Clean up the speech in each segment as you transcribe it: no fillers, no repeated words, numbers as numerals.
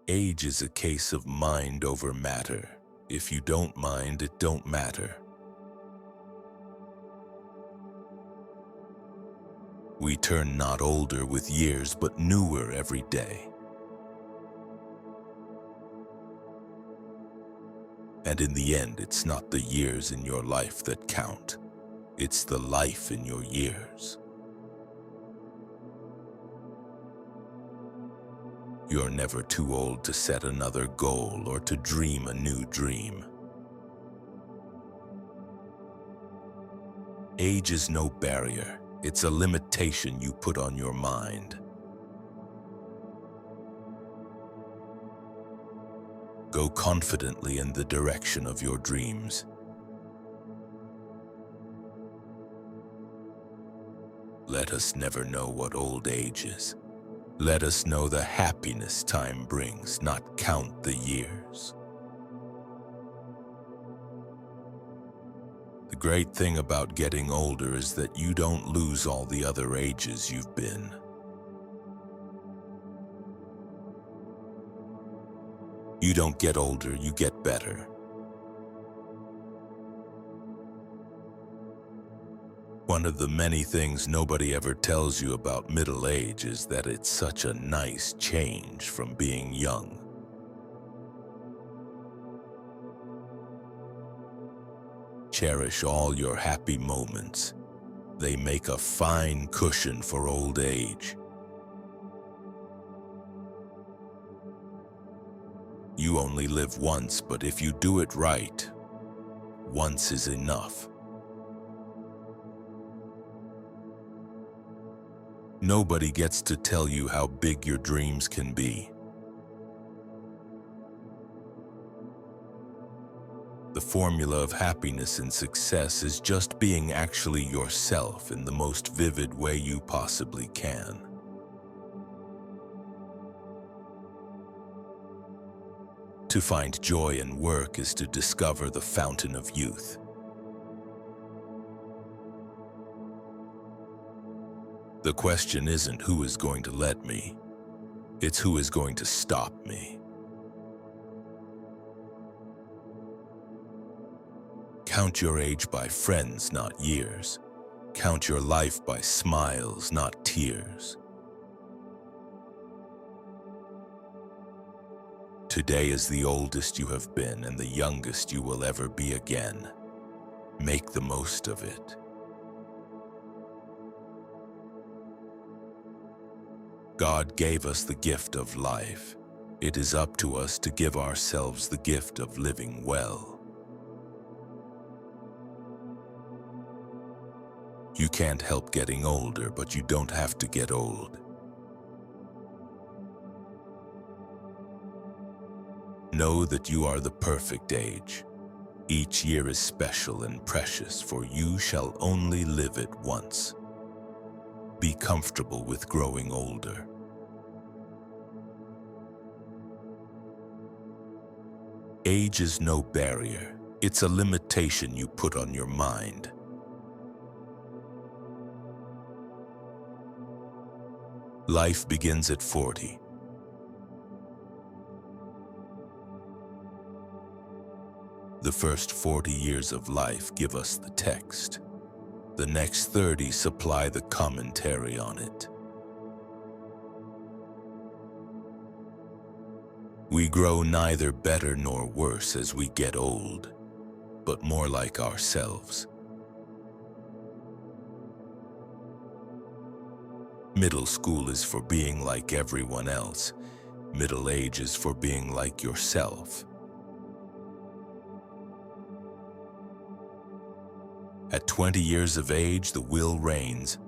Age is a case of mind over matter. If you don't mind, it don't matter. We turn not older with years, but newer every day. And in the end, it's not the years in your life that count. It's the life in your years. You're never too old to set another goal or to dream a new dream. Age is no barrier. It's a limitation you put on your mind. Go confidently in the direction of your dreams. Let us never know what old age is. Let us know the happiness time brings, not count the years. The great thing about getting older is that you don't lose all the other ages you've been. You don't get older, you get better. One of the many things nobody ever tells you about middle age is that it's such a nice change from being young. Cherish all your happy moments. They make a fine cushion for old age. You only live once, but if you do it right, once is enough. Nobody gets to tell you how big your dreams can be. The formula of happiness and success is just being actually yourself in the most vivid way you possibly can. To find joy in work is to discover the fountain of youth. The question isn't who is going to let me, it's who is going to stop me. Count your age by friends, not years. Count your life by smiles, not tears. Today is the oldest you have been and the youngest you will ever be again. Make the most of it. God gave us the gift of life. It is up to us to give ourselves the gift of living well. You can't help getting older, but you don't have to get old. Know that you are the perfect age. Each year is special and precious, for you shall only live it once. Be comfortable with growing older. Age is no barrier. It's a limitation you put on your mind. Life begins at 40. The first 40 years of life give us the text. The next 30 supply the commentary on it. We grow neither better nor worse as we get old, but more like ourselves. Middle school is for being like everyone else. Middle age is for being like yourself. At 20 years of age, the will reigns.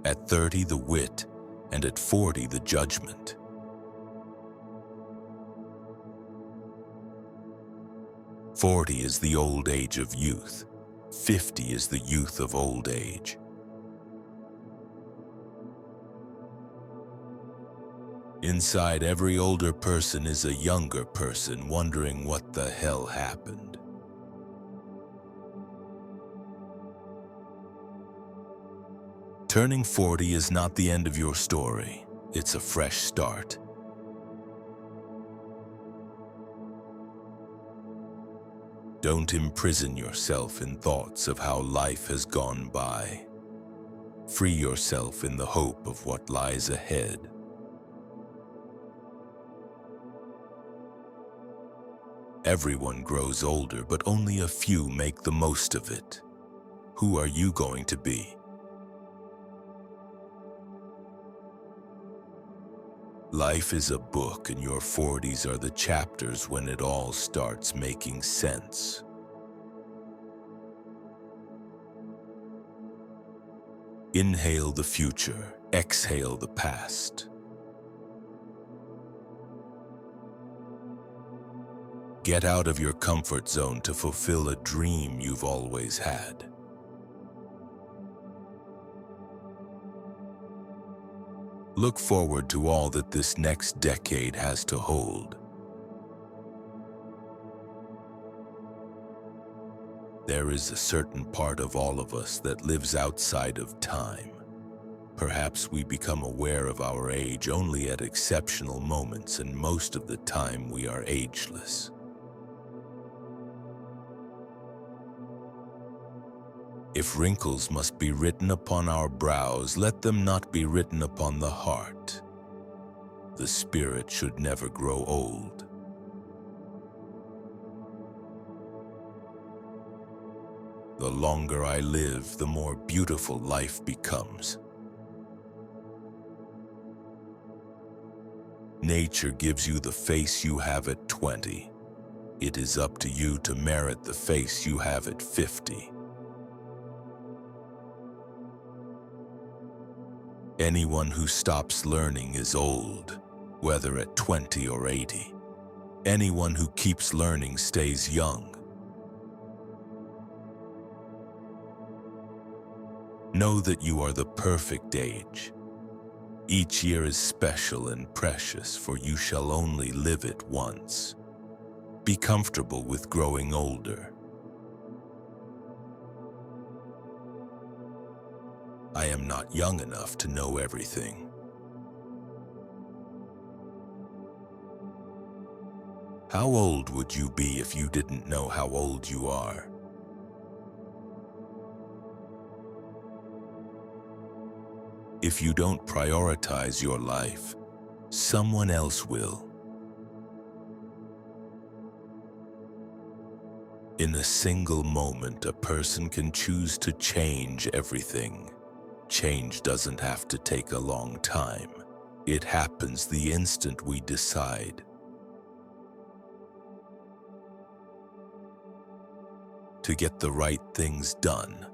At 30, the wit. And at 40, the judgment. "40 is the old age of youth. 50 is the youth of old age." Inside every older person is a younger person wondering what the hell happened. Turning 40 is not the end of your story. It's a fresh start. Don't imprison yourself in thoughts of how life has gone by. Free yourself in the hope of what lies ahead. Everyone grows older, but only a few make the most of it. Who are you going to be? Life is a book, and your 40s are the chapters when it all starts making sense. Inhale the future, exhale the past. Get out of your comfort zone to fulfill a dream you've always had. Look forward to all that this next decade has to hold. There is a certain part of all of us that lives outside of time. Perhaps we become aware of our age only at exceptional moments, and most of the time we are ageless. If wrinkles must be written upon our brows, let them not be written upon the heart. The spirit should never grow old. The longer I live, the more beautiful life becomes. Nature gives you the face you have at 20. It is up to you to merit the face you have at 50. Anyone who stops learning is old, whether at 20 or 80. Anyone who keeps learning stays young. Know that you are the perfect age. Each year is special and precious, for you shall only live it once. Be comfortable with growing older. I am not young enough to know everything. How old would you be if you didn't know how old you are? If you don't prioritize your life, someone else will. In a single moment, a person can choose to change everything. Change doesn't have to take a long time. It happens the instant we decide. To get the right things done,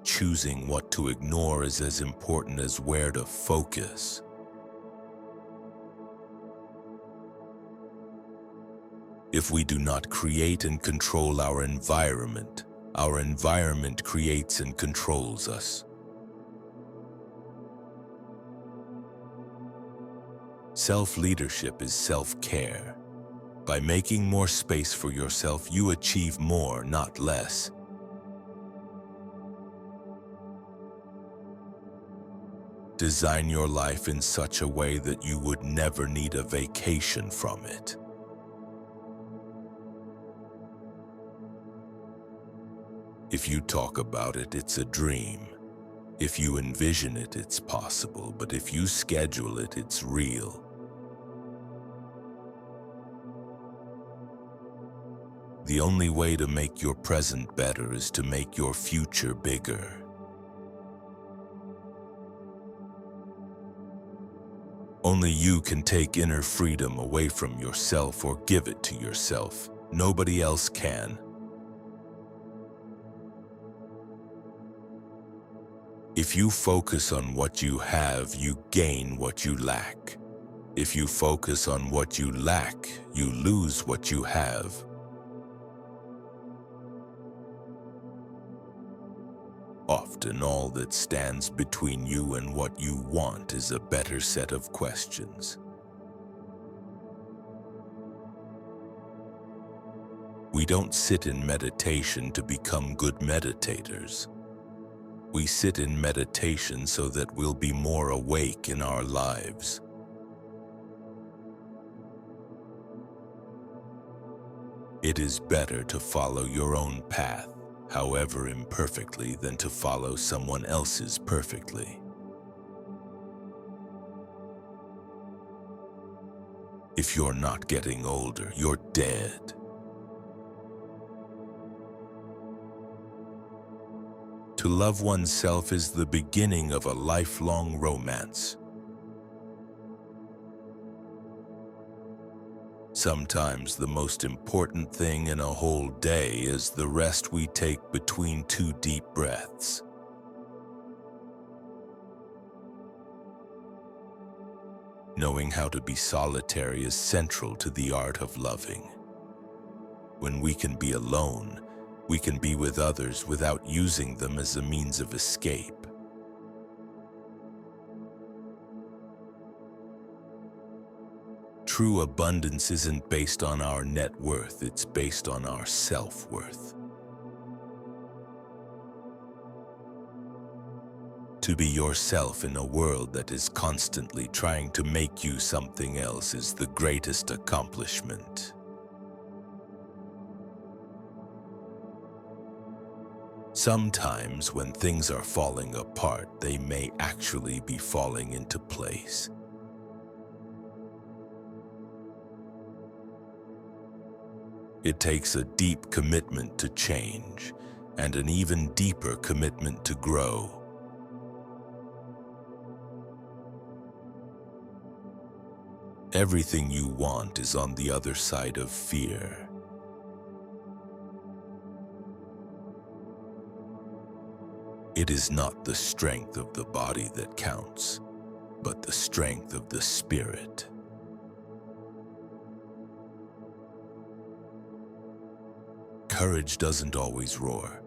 choosing what to ignore is as important as where to focus. If we do not create and control our environment creates and controls us. Self-leadership is self-care. By making more space for yourself, you achieve more, not less. Design your life in such a way that you would never need a vacation from it. If you talk about it, it's a dream. If you envision it, it's possible. But if you schedule it, it's real. The only way to make your present better is to make your future bigger. Only you can take inner freedom away from yourself or give it to yourself. Nobody else can. If you focus on what you have, you gain what you lack. If you focus on what you lack, you lose what you have. Often all that stands between you and what you want is a better set of questions. We don't sit in meditation to become good meditators. We sit in meditation so that we'll be more awake in our lives. It is better to follow your own path, however imperfectly, than to follow someone else's perfectly. If you're not getting older, you're dead. To love oneself is the beginning of a lifelong romance. Sometimes the most important thing in a whole day is the rest we take between two deep breaths. Knowing how to be solitary is central to the art of loving. When we can be alone, we can be with others without using them as a means of escape. True abundance isn't based on our net worth, it's based on our self-worth. To be yourself in a world that is constantly trying to make you something else is the greatest accomplishment. Sometimes when things are falling apart, they may actually be falling into place. It takes a deep commitment to change, and an even deeper commitment to grow. Everything you want is on the other side of fear. It is not the strength of the body that counts, but the strength of the spirit. Courage doesn't always roar.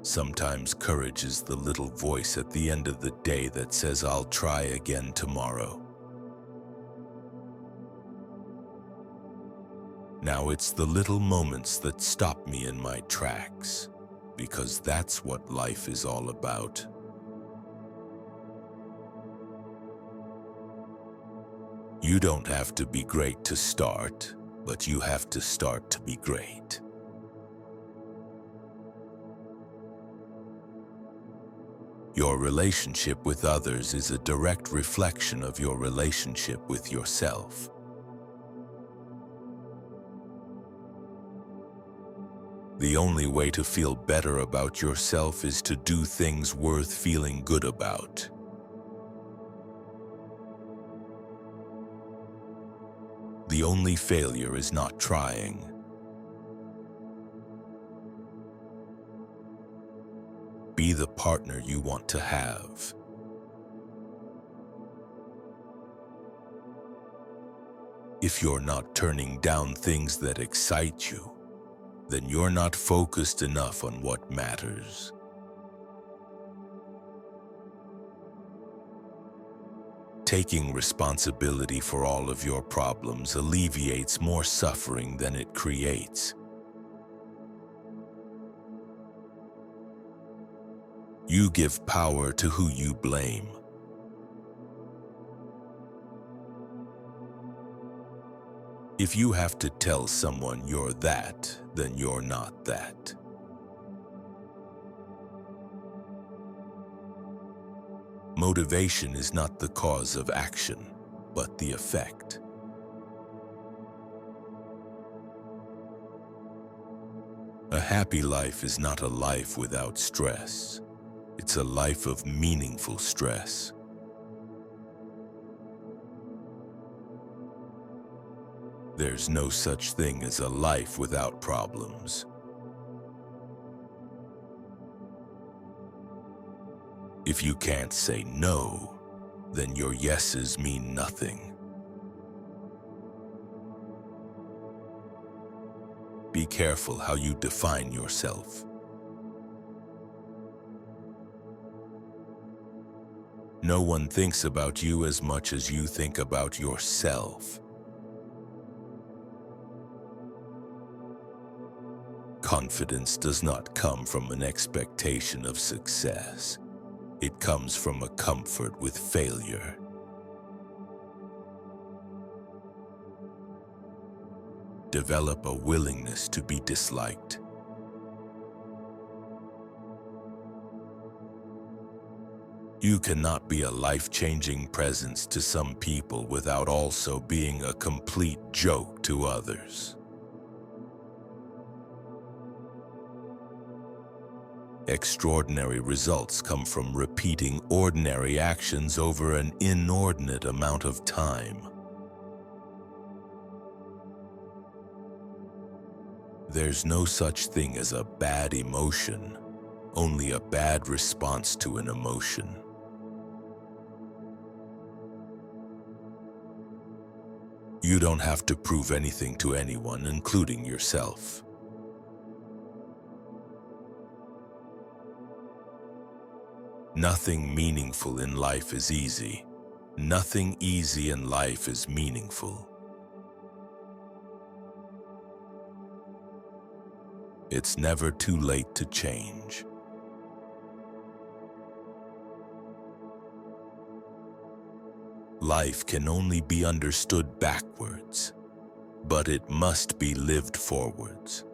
Sometimes courage is the little voice at the end of the day that says, "I'll try again tomorrow." Now it's the little moments that stop me in my tracks, because that's what life is all about. You don't have to be great to start, but you have to start to be great. Your relationship with others is a direct reflection of your relationship with yourself. The only way to feel better about yourself is to do things worth feeling good about. The only failure is not trying. Be the partner you want to have. If you're not turning down things that excite you, then you're not focused enough on what matters. Taking responsibility for all of your problems alleviates more suffering than it creates. You give power to who you blame. If you have to tell someone you're that, then you're not that. Motivation is not the cause of action, but the effect. A happy life is not a life without stress. It's a life of meaningful stress. There's no such thing as a life without problems. If you can't say no, then your yeses mean nothing. Be careful how you define yourself. No one thinks about you as much as you think about yourself. Confidence does not come from an expectation of success. It comes from a comfort with failure. develop a willingness to be disliked. You cannot be a life-changing presence to some people without also being a complete joke to others. Extraordinary results come from repeating ordinary actions over an inordinate amount of time. There's no such thing as a bad emotion, only a bad response to an emotion. You don't have to prove anything to anyone, including yourself. Nothing meaningful in life is easy. Nothing easy in life is meaningful. It's never too late to change. Life can only be understood backwards, but it must be lived forwards.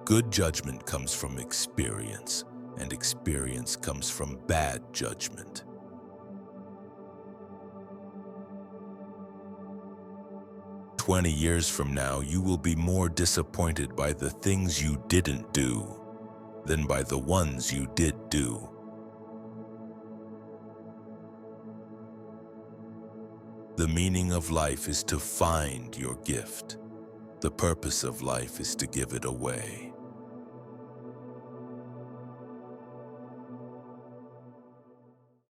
Good judgment comes from experience, and experience comes from bad judgment. "20 years from now, you will be more disappointed by the things you didn't do than by the ones you did do." The meaning of life is to find your gift. The purpose of life is to give it away.